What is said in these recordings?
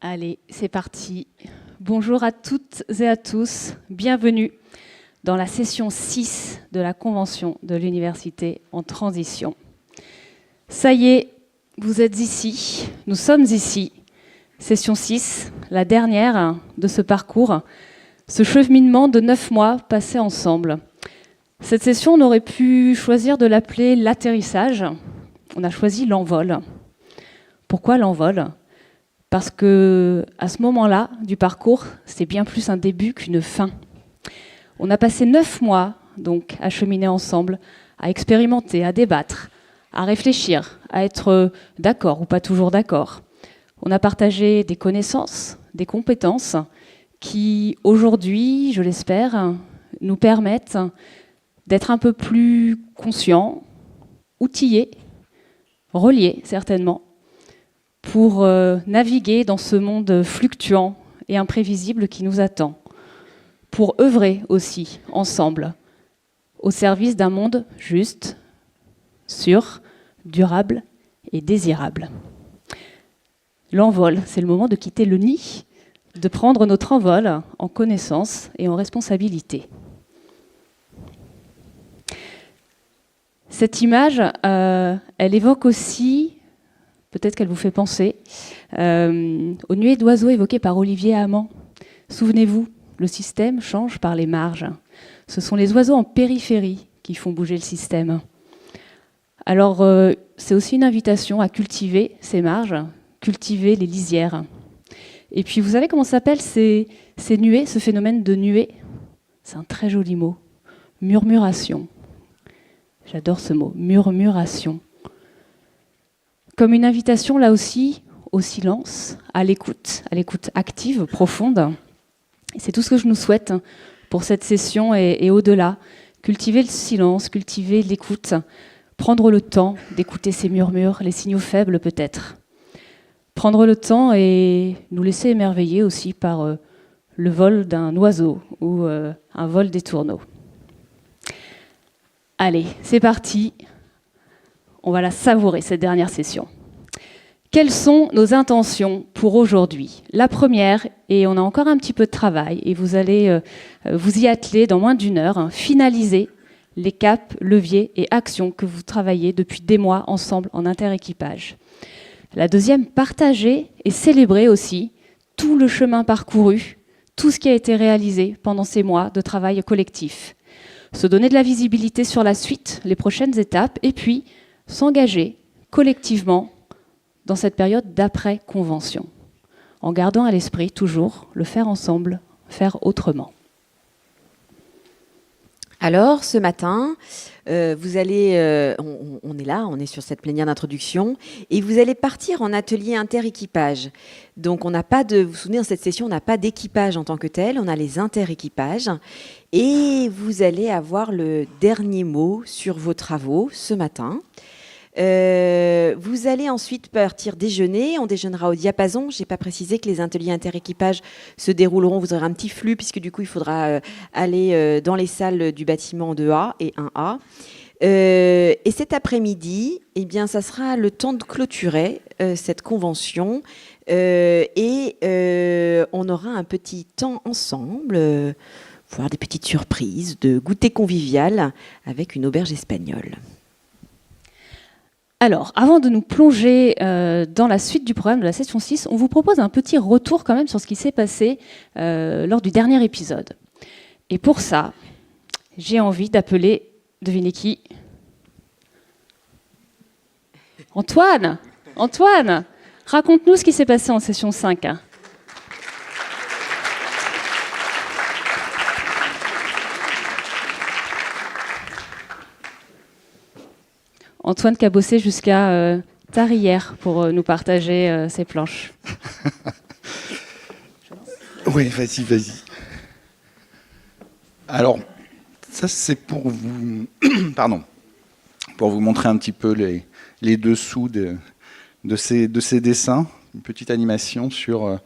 Allez, c'est parti. Bonjour à toutes et à tous. Bienvenue dans la session 6 de la Convention de l'Université en transition. Ça y est, vous êtes ici, nous sommes ici. Session 6, la dernière de ce parcours, ce cheminement de 9 mois passés ensemble. Cette session, on aurait pu choisir de l'appeler l'atterrissage. On a choisi l'envol. Pourquoi l'envol ? Parce que à ce moment-là du parcours, c'est bien plus un début qu'une fin. On a passé 9 mois donc à cheminer ensemble, à expérimenter, à débattre, à réfléchir, à être d'accord ou pas toujours d'accord. On a partagé des connaissances, des compétences qui aujourd'hui, je l'espère, nous permettent d'être un peu plus conscients, outillés, reliés certainement, pour naviguer dans ce monde fluctuant et imprévisible qui nous attend, pour œuvrer aussi ensemble au service d'un monde juste, sûr, durable et désirable. L'envol, c'est le moment de quitter le nid, de prendre notre envol en connaissance et en responsabilité. Cette image, elle évoque aussi, peut-être qu'elle vous fait penser, aux nuées d'oiseaux évoquées par Olivier Hamon. Souvenez-vous, le système change par les marges. Ce sont les oiseaux en périphérie qui font bouger le système. Alors, c'est aussi une invitation à cultiver ces marges, cultiver les lisières. Et puis, vous savez comment s'appellent ces nuées, ce phénomène de nuée ? C'est un très joli mot. Murmuration. J'adore ce mot, murmuration. Comme une invitation, là aussi, au silence, à l'écoute active, profonde. Et c'est tout ce que je nous souhaite pour cette session et au-delà. Cultiver le silence, cultiver l'écoute, prendre le temps d'écouter ces murmures, les signaux faibles peut-être. Prendre le temps et nous laisser émerveiller aussi par le vol d'un oiseau ou un vol des tourneaux. Allez, c'est parti. On va la savourer, cette dernière session. Quelles sont nos intentions pour aujourd'hui ? La première, et on a encore un petit peu de travail, et vous allez vous y atteler dans moins d'1 heure, finaliser les caps, leviers et actions que vous travaillez depuis des mois ensemble en interéquipage. La deuxième, partager et célébrer aussi tout le chemin parcouru, tout ce qui a été réalisé pendant ces mois de travail collectif. Se donner de la visibilité sur la suite, les prochaines étapes, et puis s'engager collectivement dans cette période d'après-convention, en gardant à l'esprit toujours le faire ensemble, faire autrement. Alors, ce matin, vous allez, on est là, on est sur cette plénière d'introduction, et vous allez partir en atelier interéquipage. Donc, on n'a pas de, vous vous souvenez, dans cette session, on n'a pas d'équipage en tant que tel, on a les interéquipages, et vous allez avoir le dernier mot sur vos travaux ce matin. Vous allez ensuite partir déjeuner, on déjeunera au diapason. Je n'ai pas précisé que les ateliers interéquipage se dérouleront, vous aurez un petit flux puisque du coup il faudra aller dans les salles du bâtiment 2A et 1A. Et cet après-midi, eh bien, ça sera le temps de clôturer cette convention et on aura un petit temps ensemble, voire des petites surprises, de goûter convivial avec une auberge espagnole. Alors, avant de nous plonger dans la suite du programme de la session 6, on vous propose un petit retour quand même sur ce qui s'est passé lors du dernier épisode. Et pour ça, j'ai envie d'appeler, devinez qui ? Antoine ! Antoine, raconte-nous ce qui s'est passé en session 5. Antoine qui a bossé jusqu'à tard hier pour nous partager ses planches. Oui, vas-y. Alors, ça c'est pour vous, pour vous montrer un petit peu les dessous de ces dessins, une petite animation sur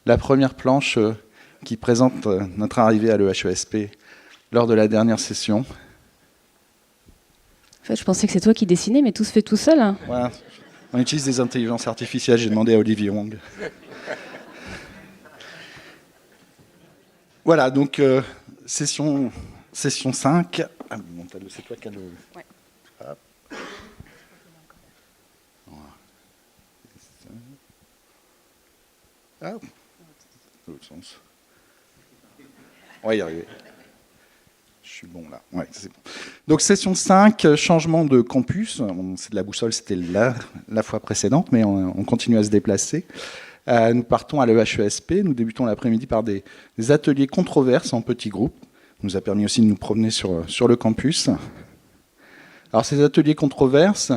la première planche qui présente notre arrivée à l'EHESP lors de la dernière session. En fait, je pensais que c'est toi qui dessinais, mais tout se fait tout seul. Hein. Voilà. On utilise des intelligences artificielles, j'ai demandé à Olivier Wong. Voilà, donc session 5. Ah, bon, c'est toi qui as le... Ouais. Hop. Ah, dans l'autre sens. On va y arriver. Je suis bon là. Ouais, c'est bon. Donc session 5, changement de campus. C'est de la boussole, c'était la fois précédente, mais on continue à se déplacer. Nous partons à l'EHESP. Nous débutons l'après-midi par des ateliers controverses en petits groupes. Ça nous a permis aussi de nous promener sur le campus. Alors ces ateliers controverses,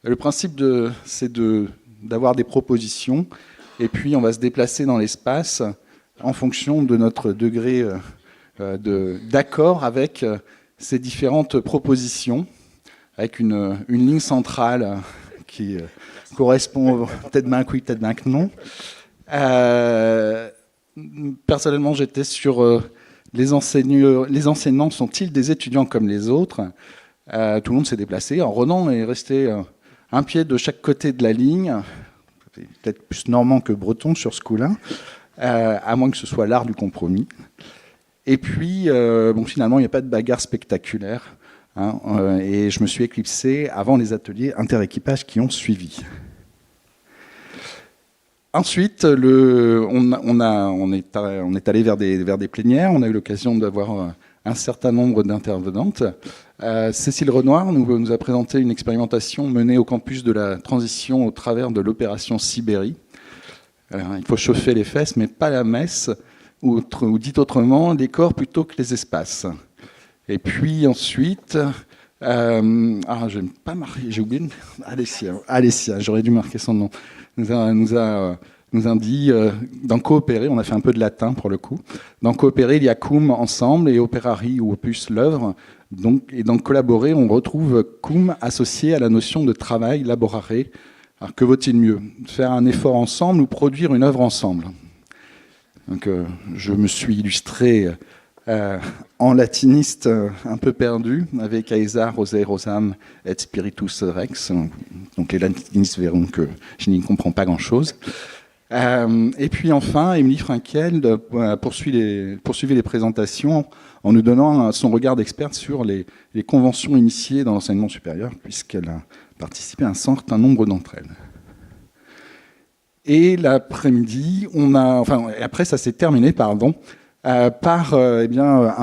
le principe c'est d'avoir des propositions et puis on va se déplacer dans l'espace en fonction de notre degré d'accord avec ces différentes propositions, avec une ligne centrale qui correspond peut-être bien que oui, peut-être bien que non. Personnellement, j'étais sur les enseignants sont-ils des étudiants comme les autres. Tout le monde s'est déplacé. Alors, Ronan est resté un pied de chaque côté de la ligne, peut-être plus normand que breton sur ce coup-là, à moins que ce soit l'art du compromis. Et puis, bon, finalement, il n'y a pas de bagarre spectaculaire. Hein, et je me suis éclipsé avant les ateliers interéquipage qui ont suivi. Ensuite, on est allé vers des plénières. On a eu l'occasion d'avoir un certain nombre d'intervenantes. Cécile Renoir nous a présenté une expérimentation menée au campus de la transition au travers de l'opération Sibérie. Il faut chauffer les fesses, mais pas la messe, ou dit autrement, les corps plutôt que les espaces. Et puis ensuite, j'ai oublié, Alessia, j'aurais dû marquer son nom, nous a dit, dans coopérer, on a fait un peu de latin pour le coup, dans coopérer, il y a cum ensemble et operari ou opus l'œuvre, et dans collaborer, on retrouve cum associé à la notion de travail, laborare. Alors que vaut-il mieux, faire un effort ensemble ou produire une œuvre ensemble? Donc, je me suis illustré en latiniste un peu perdu, avec Aesa, Rosae, Rosam et Spiritus Rex. Donc les latinistes verront que je n'y comprends pas grand-chose. Et puis enfin, Émilie Frankel poursuivait les présentations en nous donnant son regard d'experte sur les conventions initiées dans l'enseignement supérieur, puisqu'elle a participé à un certain nombre d'entre elles. Et l'après-midi, après ça s'est terminé, par un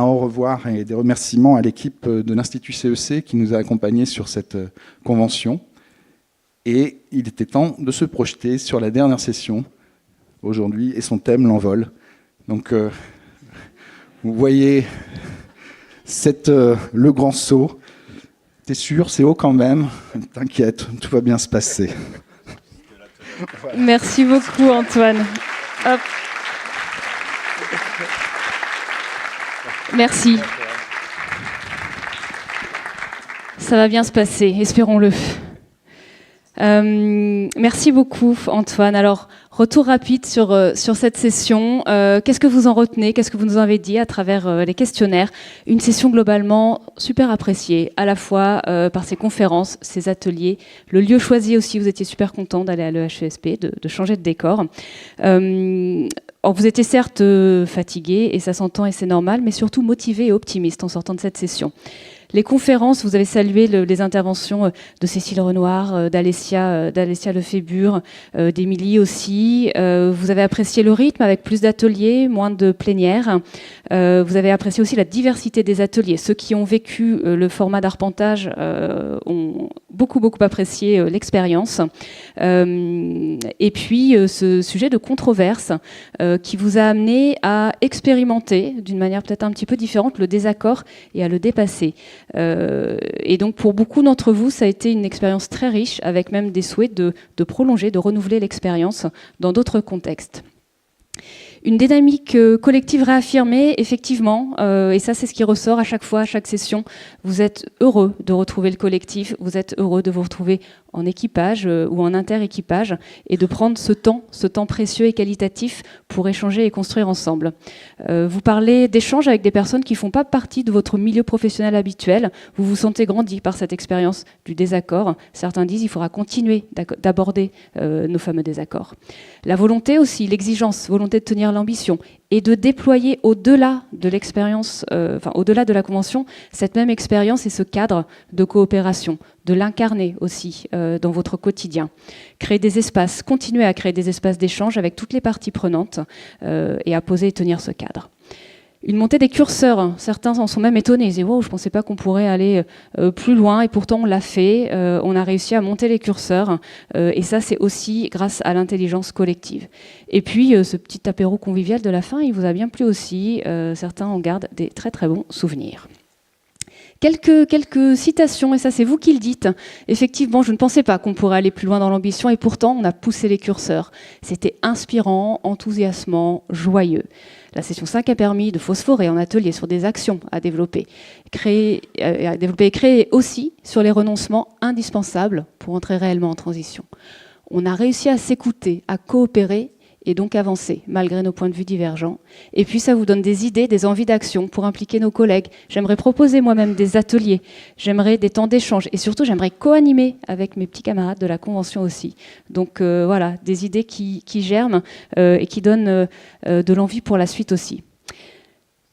au revoir et des remerciements à l'équipe de l'Institut CEC qui nous a accompagnés sur cette convention. Et il était temps de se projeter sur la dernière session aujourd'hui et son thème, l'envol. Donc, vous voyez le grand saut. T'es sûr, c'est haut quand même. T'inquiète, tout va bien se passer. Voilà. Merci beaucoup, Antoine. Hop. Merci. Ça va bien se passer, espérons-le. Merci beaucoup, Antoine. Alors, retour rapide sur cette session. Qu'est-ce que vous en retenez? Qu'est-ce que vous nous avez dit à travers les questionnaires? Une session globalement super appréciée, à la fois par ces conférences, ces ateliers, le lieu choisi aussi. Vous étiez super content d'aller à l'EHESP, de changer de décor. Vous étiez certes fatigué, et ça s'entend et c'est normal, mais surtout motivé et optimiste en sortant de cette session. Les conférences, vous avez salué les interventions de Cécile Renoir, d'Alessia Lefébure, d'Émilie aussi. Vous avez apprécié le rythme avec plus d'ateliers, moins de plénières. Vous avez apprécié aussi la diversité des ateliers. Ceux qui ont vécu le format d'arpentage ont beaucoup apprécié l'expérience. Et puis ce sujet de controverse qui vous a amené à expérimenter d'une manière peut-être un petit peu différente le désaccord et à le dépasser. Et donc pour beaucoup d'entre vous, ça a été une expérience très riche, avec même des souhaits de prolonger, de renouveler l'expérience dans d'autres contextes. Une dynamique collective réaffirmée, effectivement, et ça c'est ce qui ressort à chaque fois, à chaque session. Vous êtes heureux de retrouver le collectif, vous êtes heureux de vous retrouver en équipage ou en inter-équipage, et de prendre ce temps précieux et qualitatif pour échanger et construire ensemble. Vous parlez d'échanges avec des personnes qui ne font pas partie de votre milieu professionnel habituel. Vous vous sentez grandi par cette expérience du désaccord. Certains disent qu'il faudra continuer d'aborder nos fameux désaccords. La volonté aussi, l'exigence, volonté de tenir l'ambition et de déployer au-delà de l'expérience, au-delà de la convention, cette même expérience et ce cadre de coopération, de l'incarner aussi dans votre quotidien. Créer des espaces, continuer à créer des espaces d'échange avec toutes les parties prenantes et à poser et tenir ce cadre. Une montée des curseurs, certains en sont même étonnés, ils disent wow, je ne pensais pas qu'on pourrait aller plus loin, et pourtant on l'a fait, on a réussi à monter les curseurs, et ça c'est aussi grâce à l'intelligence collective. Et puis ce petit apéro convivial de la fin, il vous a bien plu aussi, certains en gardent des très très bons souvenirs. Quelques citations, et ça c'est vous qui le dites. Effectivement, je ne pensais pas qu'on pourrait aller plus loin dans l'ambition, et pourtant on a poussé les curseurs. C'était inspirant, enthousiasmant, joyeux. La session 5 a permis de phosphorer en atelier sur des actions à développer, et créer aussi sur les renoncements indispensables pour entrer réellement en transition. On a réussi à s'écouter, à coopérer et donc avancer, malgré nos points de vue divergents. Et puis ça vous donne des idées, des envies d'action pour impliquer nos collègues. J'aimerais proposer moi-même des ateliers, j'aimerais des temps d'échange, et surtout j'aimerais co-animer avec mes petits camarades de la Convention aussi. Donc voilà, des idées qui germent et qui donnent de l'envie pour la suite aussi.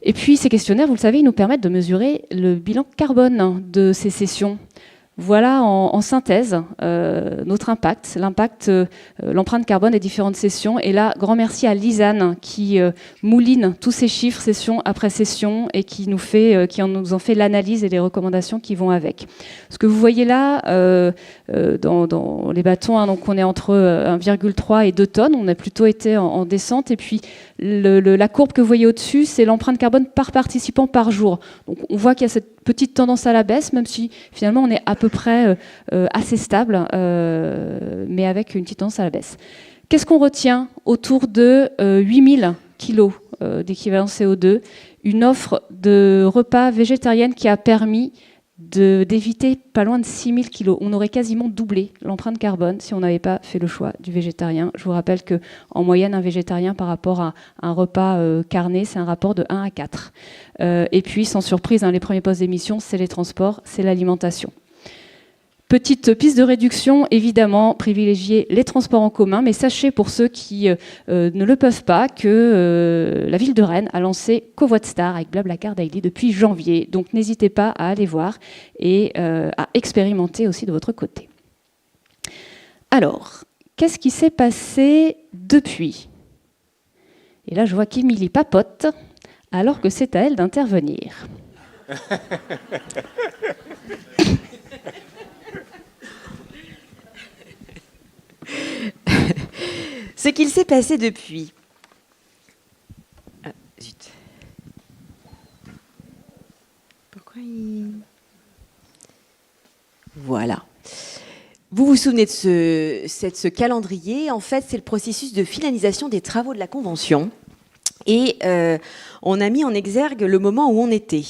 Et puis ces questionnaires, vous le savez, ils nous permettent de mesurer le bilan carbone de ces sessions. Voilà en synthèse notre impact, l'empreinte carbone des différentes sessions. Et là, grand merci à Lisanne qui mouline tous ces chiffres session après session et qui nous en fait l'analyse et les recommandations qui vont avec. Ce que vous voyez là dans les bâtons, hein, donc on est entre 1,3 et 2 tonnes. On a plutôt été en descente. Et puis la courbe que vous voyez au-dessus, c'est l'empreinte carbone par participant par jour. Donc on voit qu'il y a cette petite tendance à la baisse, même si finalement on est à peu près assez stable, mais avec une petite tendance à la baisse. Qu'est-ce qu'on retient? Autour de 8000 kilos d'équivalent CO2, une offre de repas végétarienne qui a permis d'éviter pas loin de 6000 kilos. On aurait quasiment doublé l'empreinte carbone si on n'avait pas fait le choix du végétarien. Je vous rappelle qu'en moyenne, un végétarien par rapport à un repas carné, c'est un rapport de 1 à 4. Et puis, sans surprise, les premiers postes d'émission, c'est les transports, c'est l'alimentation. Petite piste de réduction, évidemment, privilégier les transports en commun, mais sachez pour ceux qui ne le peuvent pas que la ville de Rennes a lancé Covoitstar avec Blablacar Daily depuis janvier. Donc n'hésitez pas à aller voir et à expérimenter aussi de votre côté. Alors, qu'est-ce qui s'est passé depuis? Et là, je vois qu'Émilie papote, alors que c'est à elle d'intervenir. Ce qu'il s'est passé depuis. Ah, zut. Pourquoi il... Voilà. Vous vous souvenez de ce calendrier? En fait, c'est le processus de finalisation des travaux de la Convention. Et on a mis en exergue le moment où on était.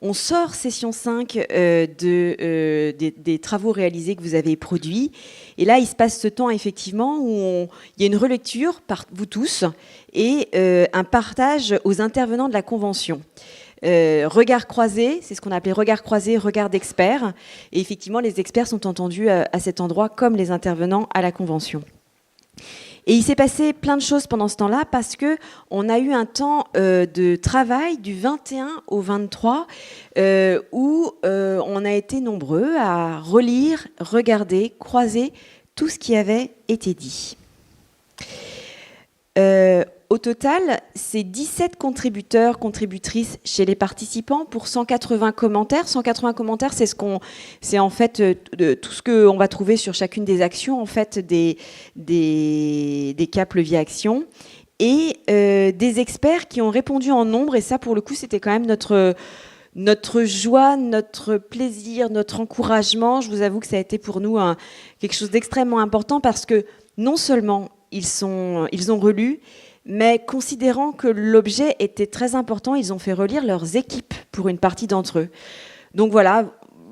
On sort session 5 des travaux réalisés que vous avez produits. Et là, il se passe ce temps, effectivement, où il y a une relecture par vous tous et un partage aux intervenants de la Convention. Regard croisé, c'est ce qu'on appelait regard croisé, regard d'experts. Et effectivement, les experts sont entendus à cet endroit comme les intervenants à la Convention. Et il s'est passé plein de choses pendant ce temps-là parce qu'on a eu un temps de travail du 21 au 23 où on a été nombreux à relire, regarder, croiser tout ce qui avait été dit. Au total, c'est 17 contributeurs, contributrices chez les participants pour 180 commentaires. 180 commentaires, c'est en fait tout ce qu'on va trouver sur chacune des actions, en fait, des CAP levier action. Et des experts qui ont répondu en nombre. Et ça, pour le coup, c'était quand même notre joie, notre plaisir, notre encouragement. Je vous avoue que ça a été pour nous quelque chose d'extrêmement important parce que non seulement ils ont relu, mais considérant que l'objet était très important, ils ont fait relire leurs équipes pour une partie d'entre eux. Donc voilà,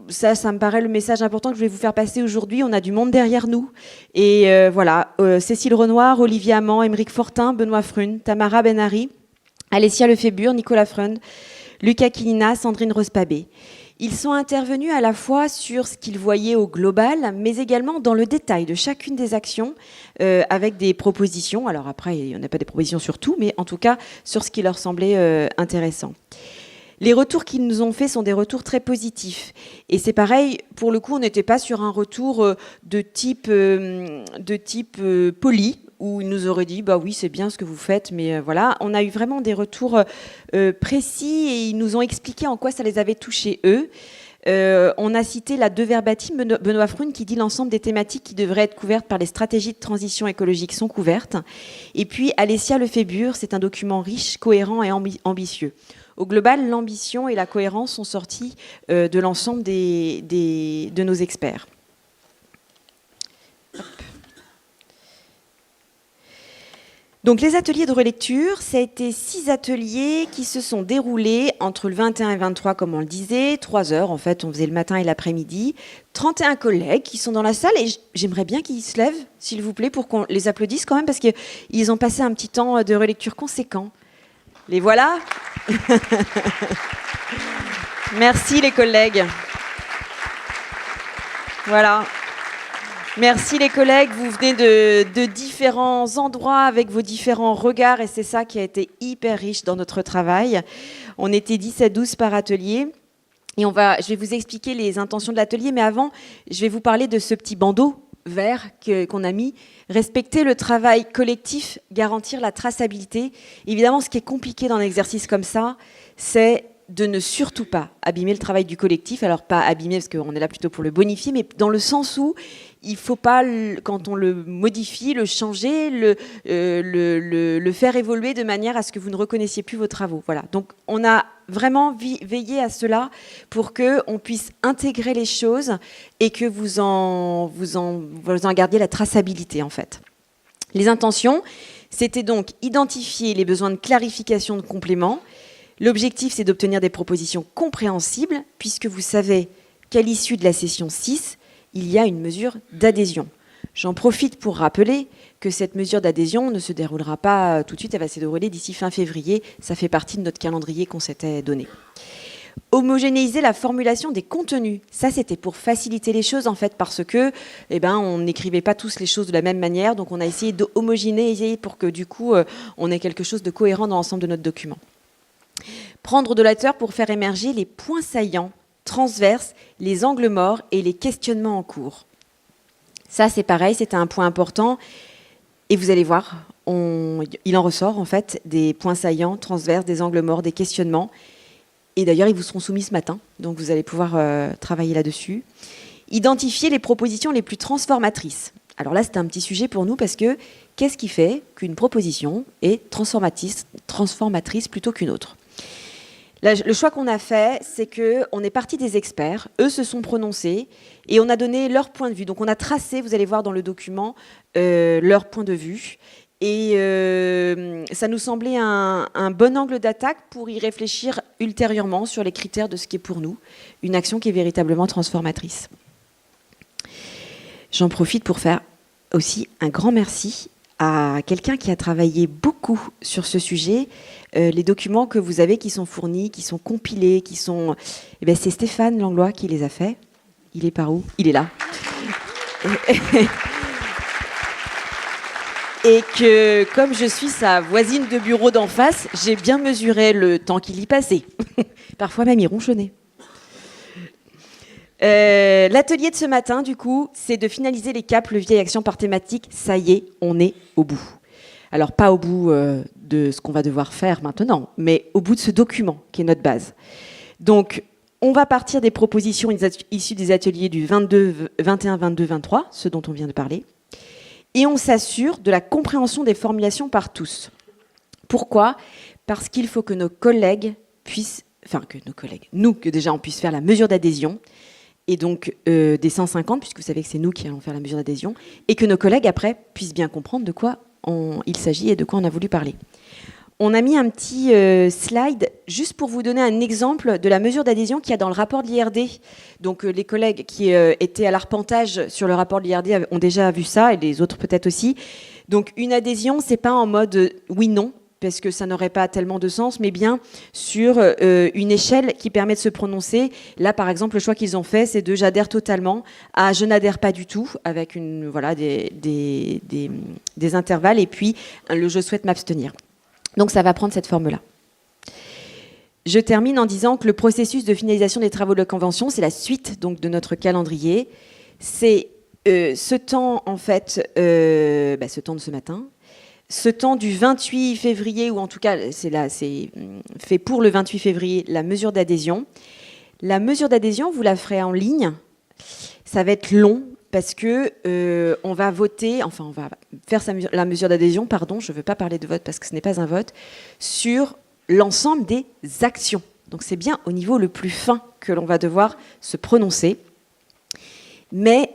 ça me paraît le message important que je voulais vous faire passer aujourd'hui. On a du monde derrière nous. Et voilà, Cécile Renoir, Olivier Amand, Émeric Fortin, Benoît Frune, Tamara Benari, Alessia Lefébure, Nicolas Freund, Lucas Quilina, Sandrine Rospabé. Ils sont intervenus à la fois sur ce qu'ils voyaient au global, mais également dans le détail de chacune des actions, avec des propositions. Alors après, il n'y en a pas des propositions sur tout, mais en tout cas sur ce qui leur semblait intéressant. Les retours qu'ils nous ont faits sont des retours très positifs. Et c'est pareil, pour le coup, on n'était pas sur un retour de type poli, où ils nous auraient dit bah oui c'est bien ce que vous faites, mais voilà, on a eu vraiment des retours précis et ils nous ont expliqué en quoi ça les avait touchés eux. On a cité la 2 verbatim, Benoît Frune, qui dit l'ensemble des thématiques qui devraient être couvertes par les stratégies de transition écologique sont couvertes. Et puis Alessia Lefébure, c'est un document riche, cohérent et ambitieux. Au global, l'ambition et la cohérence sont sorties de l'ensemble de nos experts. Hop. Donc les ateliers de relecture, ça a été 6 ateliers qui se sont déroulés entre le 21 et 23, comme on le disait, 3 heures en fait, on faisait le matin et l'après-midi. 31 collègues qui sont dans la salle et j'aimerais bien qu'ils se lèvent, s'il vous plaît, pour qu'on les applaudisse quand même, parce qu'ils ont passé un petit temps de relecture conséquent. Les voilà. Merci les collègues. Voilà. Merci les collègues, vous venez de différents endroits avec vos différents regards et c'est ça qui a été hyper riche dans notre travail. On était 10 à 12 par atelier et je vais vous expliquer les intentions de l'atelier, mais avant, je vais vous parler de ce petit bandeau vert qu'on a mis. Respecter le travail collectif, garantir la traçabilité. Évidemment, ce qui est compliqué dans un exercice comme ça, c'est de ne surtout pas abîmer le travail du collectif. Alors pas abîmer parce qu'on est là plutôt pour le bonifier, mais dans le sens où il ne faut pas, quand on le modifie, le changer, le faire évoluer de manière à ce que vous ne reconnaissiez plus vos travaux. Voilà. Donc on a vraiment veillé à cela pour qu'on puisse intégrer les choses et que vous en gardiez la traçabilité en fait. Les intentions, c'était donc identifier les besoins de clarification de compléments. L'objectif, c'est d'obtenir des propositions compréhensibles, puisque vous savez qu'à l'issue de la session 6, il y a une mesure d'adhésion. J'en profite pour rappeler que cette mesure d'adhésion ne se déroulera pas tout de suite, elle va se dérouler d'ici fin février. Ça fait partie de notre calendrier qu'on s'était donné. Homogénéiser la formulation des contenus. Ça, c'était pour faciliter les choses, en fait, parce que, on n'écrivait pas tous les choses de la même manière, donc on a essayé d'homogénéiser pour que, du coup, on ait quelque chose de cohérent dans l'ensemble de notre document. Prendre de la hauteur pour faire émerger les points saillants, transverses, les angles morts et les questionnements en cours. Ça, c'est pareil, c'était un point important. Et vous allez voir, il en ressort en fait des points saillants, transverses, des angles morts, des questionnements. Et d'ailleurs, ils vous seront soumis ce matin, donc vous allez pouvoir travailler là-dessus. Identifier les propositions les plus transformatrices. Alors là, c'est un petit sujet pour nous parce que qu'est-ce qui fait qu'une proposition est transformatrice plutôt qu'une autre ? Le choix qu'on a fait, c'est qu'on est parti des experts, eux se sont prononcés et on a donné leur point de vue. Donc on a tracé, vous allez voir dans le document, leur point de vue. Et ça nous semblait un bon angle d'attaque pour y réfléchir ultérieurement sur les critères de ce qui est pour nous une action qui est véritablement transformatrice. J'en profite pour faire aussi un grand merci à quelqu'un qui a travaillé beaucoup sur ce sujet. Les documents que vous avez qui sont fournis, qui sont compilés, c'est Stéphane Langlois qui les a faits. Il est par où ? Il est là. Et que, comme je suis sa voisine de bureau d'en face, j'ai bien mesuré le temps qu'il y passait. Parfois même, il ronchonnait. L'atelier de ce matin, du coup, c'est de finaliser les caps, leviers et actions par thématique. Ça y est, on est au bout. Alors, pas au bout de ce qu'on va devoir faire maintenant, mais au bout de ce document qui est notre base. Donc, on va partir des propositions issues des ateliers du 21, 22, 23, ce dont on vient de parler. Et on s'assure de la compréhension des formulations par tous. Pourquoi ? Parce qu'il faut que nos collègues puissent, que déjà on puisse faire la mesure d'adhésion, et donc des 150, puisque vous savez que c'est nous qui allons faire la mesure d'adhésion, et que nos collègues après puissent bien comprendre de quoi il s'agit et de quoi on a voulu parler. On a mis un petit slide juste pour vous donner un exemple de la mesure d'adhésion qu'il y a dans le rapport de l'IRD. Donc les collègues qui étaient à l'arpentage sur le rapport de l'IRD ont déjà vu ça, et les autres peut-être aussi. Donc une adhésion, c'est pas en mode oui-non, parce que ça n'aurait pas tellement de sens, mais bien sur une échelle qui permet de se prononcer. Là, par exemple, le choix qu'ils ont fait, c'est de j'adhère totalement à je n'adhère pas du tout, avec des intervalles, et puis le je souhaite m'abstenir. Donc ça va prendre cette forme-là. Je termine en disant que le processus de finalisation des travaux de la Convention, c'est la suite donc, de notre calendrier. C'est ce temps, en fait, ce temps de ce matin, ce temps du 28 février, ou en tout cas, c'est fait pour le 28 février, la mesure d'adhésion. La mesure d'adhésion, vous la ferez en ligne. Ça va être long, parce que on va voter, enfin on va faire la mesure d'adhésion, pardon, je ne veux pas parler de vote parce que ce n'est pas un vote, sur l'ensemble des actions. Donc c'est bien au niveau le plus fin que l'on va devoir se prononcer. Mais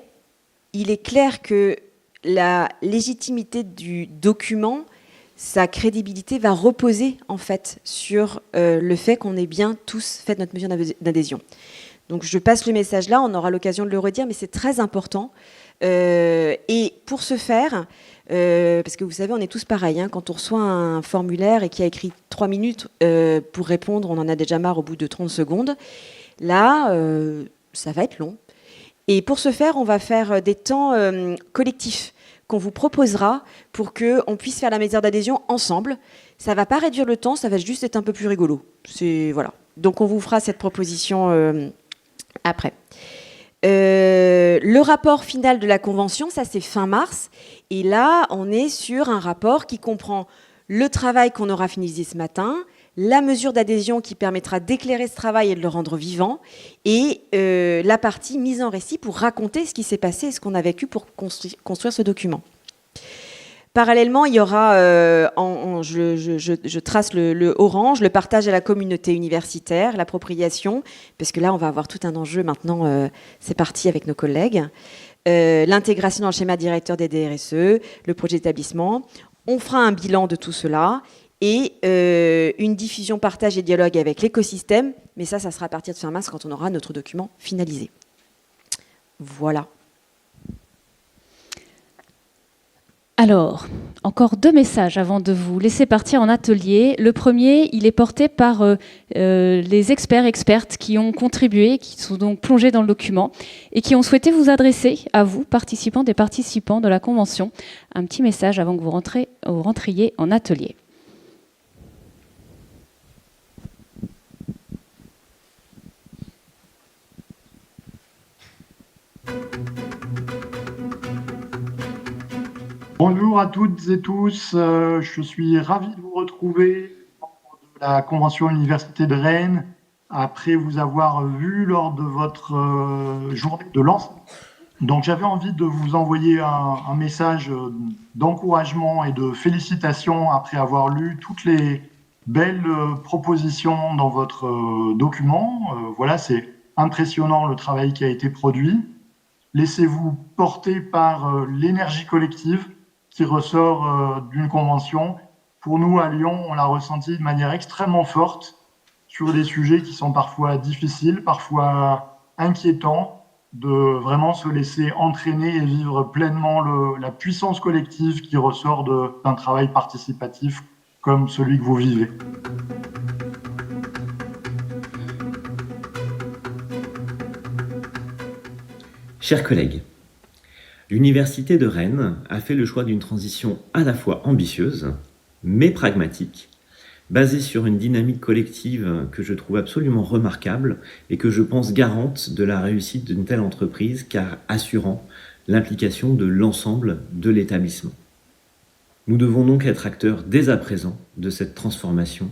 il est clair que la légitimité du document, sa crédibilité va reposer en fait sur le fait qu'on ait bien tous fait notre mesure d'adhésion. Donc je passe le message là, on aura l'occasion de le redire, mais c'est très important. Et pour ce faire, parce que vous savez, on est tous pareils, hein, quand on reçoit un formulaire et qui a écrit 3 minutes pour répondre, on en a déjà marre au bout de 30 secondes. Là, ça va être long. Et pour ce faire, on va faire des temps collectifs qu'on vous proposera pour qu'on puisse faire la mesure d'adhésion ensemble. Ça ne va pas réduire le temps, ça va juste être un peu plus rigolo. Voilà. Donc on vous fera cette proposition après. Le rapport final de la Convention, ça c'est fin mars. Et là, on est sur un rapport qui comprend le travail qu'on aura finalisé ce matin, la mesure d'adhésion qui permettra d'éclairer ce travail et de le rendre vivant, et la partie mise en récit pour raconter ce qui s'est passé et ce qu'on a vécu pour construire ce document. Parallèlement, il y aura, je trace le orange, le partage à la communauté universitaire, l'appropriation, parce que là, on va avoir tout un enjeu maintenant, c'est parti avec nos collègues, l'intégration dans le schéma directeur des DRSE, le projet d'établissement. On fera un bilan de tout cela et une diffusion, partage et dialogue avec l'écosystème, mais ça sera à partir de fin mars quand on aura notre document finalisé. Voilà. Alors, encore 2 messages avant de vous laisser partir en atelier. Le premier, il est porté par les expertes qui ont contribué, qui sont donc plongés dans le document et qui ont souhaité vous adresser à vous, participants de la Convention, un petit message avant que vous rentriez en atelier. Bonjour à toutes et tous, je suis ravi de vous retrouver membre de la Convention Université de Rennes après vous avoir vu lors de votre journée de lancement. Donc j'avais envie de vous envoyer un message d'encouragement et de félicitations après avoir lu toutes les belles propositions dans votre document. Voilà, c'est impressionnant le travail qui a été produit. Laissez-vous porter par l'énergie collective qui ressort d'une convention. Pour nous, à Lyon, on l'a ressenti de manière extrêmement forte sur des sujets qui sont parfois difficiles, parfois inquiétants, de vraiment se laisser entraîner et vivre pleinement la puissance collective qui ressort d'un travail participatif comme celui que vous vivez. Chers collègues, l'Université de Rennes a fait le choix d'une transition à la fois ambitieuse, mais pragmatique, basée sur une dynamique collective que je trouve absolument remarquable et que je pense garante de la réussite d'une telle entreprise, car assurant l'implication de l'ensemble de l'établissement. Nous devons donc être acteurs dès à présent de cette transformation,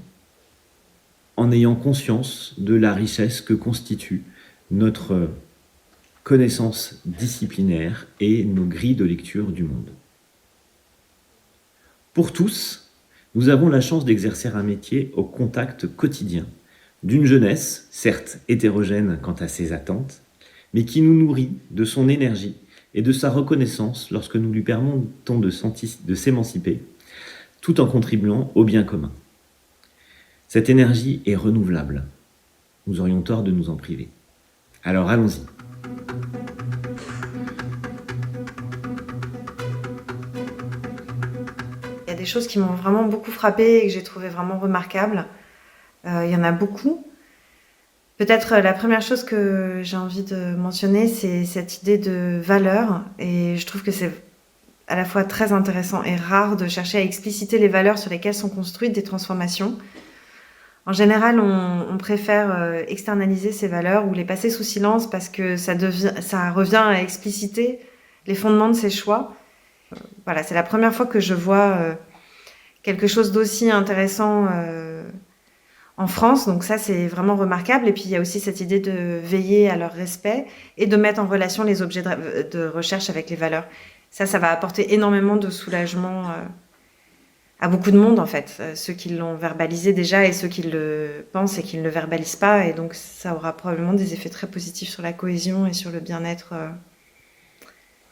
en ayant conscience de la richesse que constitue notre connaissances disciplinaires et nos grilles de lecture du monde. Pour tous, nous avons la chance d'exercer un métier au contact quotidien d'une jeunesse, certes hétérogène quant à ses attentes, mais qui nous nourrit de son énergie et de sa reconnaissance lorsque nous lui permettons de s'émanciper, tout en contribuant au bien commun. Cette énergie est renouvelable. Nous aurions tort de nous en priver. Alors allons-y. Il y a des choses qui m'ont vraiment beaucoup frappée et que j'ai trouvé vraiment remarquables. Il y en a beaucoup. Peut-être la première chose que j'ai envie de mentionner, c'est cette idée de valeur. Et je trouve que c'est à la fois très intéressant et rare de chercher à expliciter les valeurs sur lesquelles sont construites des transformations. En général, on préfère externaliser ces valeurs ou les passer sous silence parce que ça revient à expliciter les fondements de ces choix. Voilà, c'est la première fois que je vois quelque chose d'aussi intéressant en France, donc ça c'est vraiment remarquable. Et puis il y a aussi cette idée de veiller à leur respect et de mettre en relation les objets de recherche avec les valeurs. Ça va apporter énormément de soulagement à beaucoup de monde en fait, ceux qui l'ont verbalisé déjà et ceux qui le pensent et qui ne le verbalisent pas. Et donc ça aura probablement des effets très positifs sur la cohésion et sur le bien-être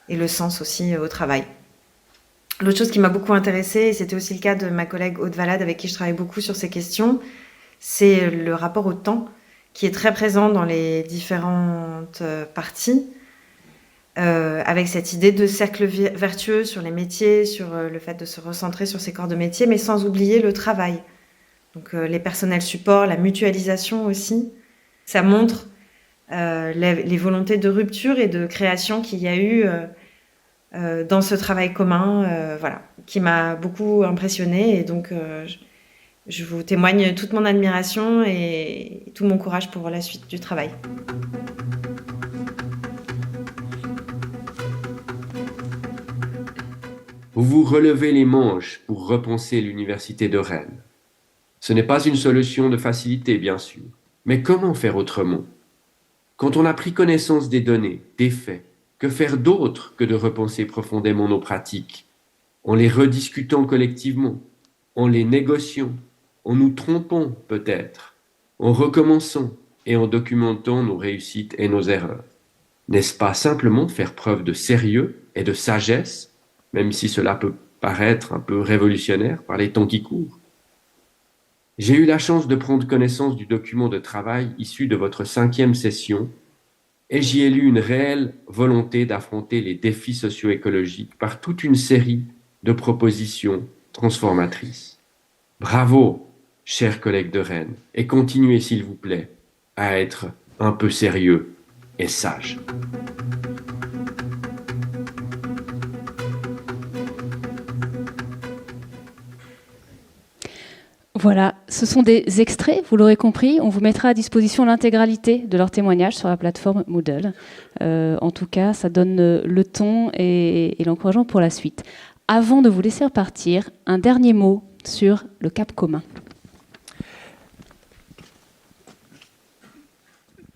et le sens aussi au travail. L'autre chose qui m'a beaucoup intéressée, et c'était aussi le cas de ma collègue Aude Valade avec qui je travaille beaucoup sur ces questions, c'est le rapport au temps qui est très présent dans les différentes parties, avec cette idée de cercle vertueux sur les métiers, sur le fait de se recentrer sur ses corps de métier, mais sans oublier le travail. Donc les personnels supports, la mutualisation aussi. Ça montre les volontés de rupture et de création qu'il y a eu dans ce travail commun, voilà, qui m'a beaucoup impressionnée. Et donc je vous témoigne toute mon admiration et tout mon courage pour la suite du travail. Vous vous relevez les manches pour repenser l'université de Rennes. Ce n'est pas une solution de facilité, bien sûr, mais comment faire autrement? Quand on a pris connaissance des données, des faits, que faire d'autre que de repenser profondément nos pratiques, en les rediscutant collectivement, en les négociant, en nous trompant peut-être, en recommençant et en documentant nos réussites et nos erreurs? N'est-ce pas simplement faire preuve de sérieux et de sagesse, même si cela peut paraître un peu révolutionnaire par les temps qui courent? J'ai eu la chance de prendre connaissance du document de travail issu de votre 5e session et j'y ai lu une réelle volonté d'affronter les défis socio-écologiques par toute une série de propositions transformatrices. Bravo, chers collègues de Rennes, et continuez s'il vous plaît à être un peu sérieux et sages. Voilà, ce sont des extraits, vous l'aurez compris. On vous mettra à disposition l'intégralité de leurs témoignages sur la plateforme Moodle. En tout cas, ça donne le ton et l'encouragement pour la suite. Avant de vous laisser repartir, un dernier mot sur le cap commun.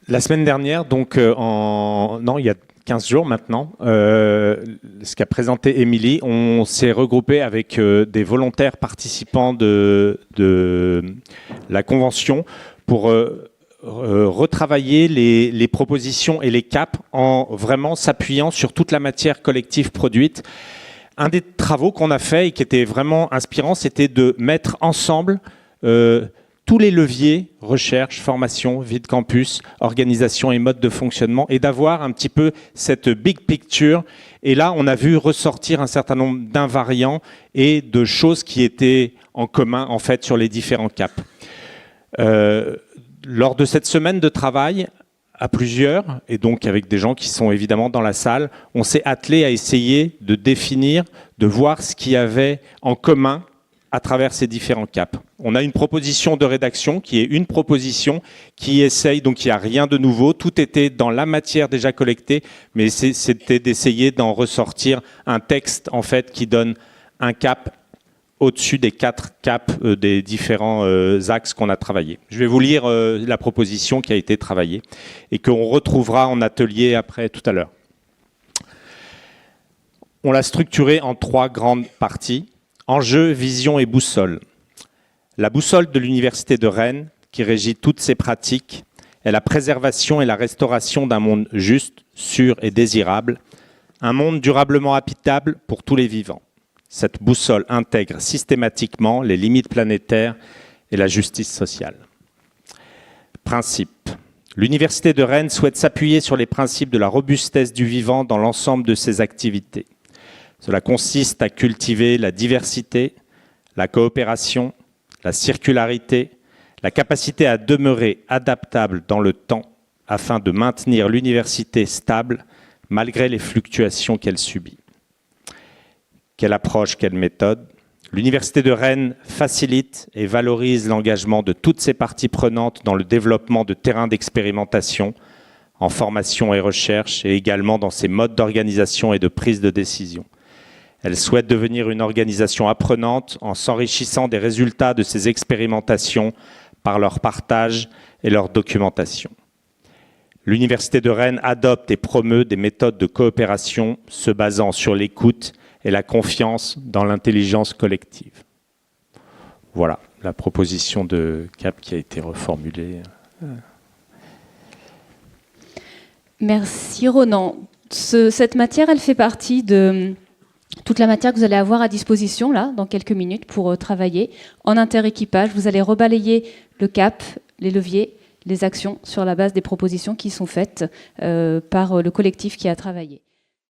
La semaine dernière, donc il y a 15 jours maintenant, ce qu'a présenté Émilie, on s'est regroupé avec des volontaires participants de la convention pour retravailler les propositions et les caps en vraiment s'appuyant sur toute la matière collective produite. Un des travaux qu'on a fait et qui était vraiment inspirant, c'était de mettre ensemble tous les leviers, recherche, formation, vie de campus, organisation et mode de fonctionnement, et d'avoir un petit peu cette big picture. Et là, on a vu ressortir un certain nombre d'invariants et de choses qui étaient en commun, en fait, sur les différents caps. Lors de cette semaine de travail, à plusieurs, et donc avec des gens qui sont évidemment dans la salle, on s'est attelé à essayer de définir, de voir ce qu'il y avait en commun à travers ces différents caps. On a une proposition de rédaction qui est une proposition qui essaye, donc il n'y a rien de nouveau, tout était dans la matière déjà collectée, mais c'était d'essayer d'en ressortir un texte en fait qui donne un cap au-dessus des 4 caps des différents axes qu'on a travaillés. Je vais vous lire la proposition qui a été travaillée et qu'on retrouvera en atelier après tout à l'heure. On l'a structurée en 3 grandes parties. Enjeux, vision et boussole. La boussole de l'Université de Rennes, qui régit toutes ses pratiques, est la préservation et la restauration d'un monde juste, sûr et désirable, un monde durablement habitable pour tous les vivants. Cette boussole intègre systématiquement les limites planétaires et la justice sociale. Principe. L'Université de Rennes souhaite s'appuyer sur les principes de la robustesse du vivant dans l'ensemble de ses activités. Cela consiste à cultiver la diversité, la coopération, la circularité, la capacité à demeurer adaptable dans le temps afin de maintenir l'université stable malgré les fluctuations qu'elle subit. Quelle approche, quelle méthode? L'Université de Rennes facilite et valorise l'engagement de toutes ses parties prenantes dans le développement de terrains d'expérimentation, en formation et recherche, et également dans ses modes d'organisation et de prise de décision. Elle souhaite devenir une organisation apprenante en s'enrichissant des résultats de ces expérimentations par leur partage et leur documentation. L'Université de Rennes adopte et promeut des méthodes de coopération se basant sur l'écoute et la confiance dans l'intelligence collective. Voilà la proposition de CAP qui a été reformulée. Merci Ronan. Cette matière, elle fait partie de toute la matière que vous allez avoir à disposition là, dans quelques minutes pour travailler en interéquipage. Vous allez rebalayer le CAP, les leviers, les actions sur la base des propositions qui sont faites par le collectif qui a travaillé.